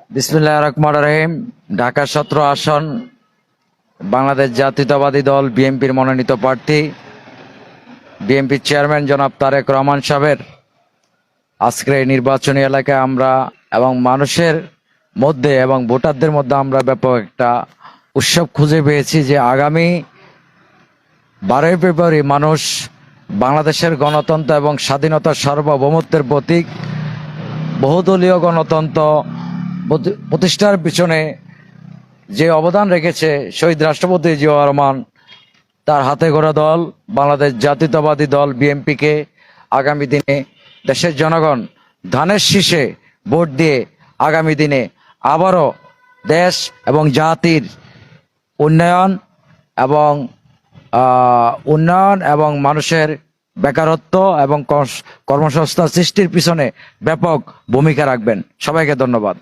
বিসমিল্লাহির রহমানির রহিম। ঢাকা 17 আসন বাংলাদেশ জাতীয়তাবাদী দল বিএনপির মনোনীত প্রার্থী বিএনপির চেয়ারম্যান জনাব তারেক রহমান সাহেবের আজকের এই নির্বাচনী এলাকায় আমরা এবং মানুষের মধ্যে এবং ভোটারদের মধ্যে আমরা ব্যাপক একটা উৎসব খুঁজে পেয়েছি যে আগামী 12 ফেব্রুয়ারি মানুষ বাংলাদেশের গণতন্ত্র এবং স্বাধীনতার সার্বভৌমত্বের প্রতীক বহুদলীয় গণতন্ত্র প্রতিষ্ঠার পিছনে যে অবদান রেখেছে শহীদ রাষ্ট্রপতি জিয়াউর রহমান, তার হাতে গড়া দল বাংলাদেশ জাতীয়তাবাদী দল বিএনপিকে আগামী দিনে দেশের জনগণ ধানের শীষে ভোট দিয়ে আগামী দিনে আবারও দেশ এবং জাতির উন্নয়ন এবং মানুষের বেকারত্ব এবং কর্মসংস্থান সৃষ্টির পিছনে ব্যাপক ভূমিকা রাখবেন। সবাইকে ধন্যবাদ।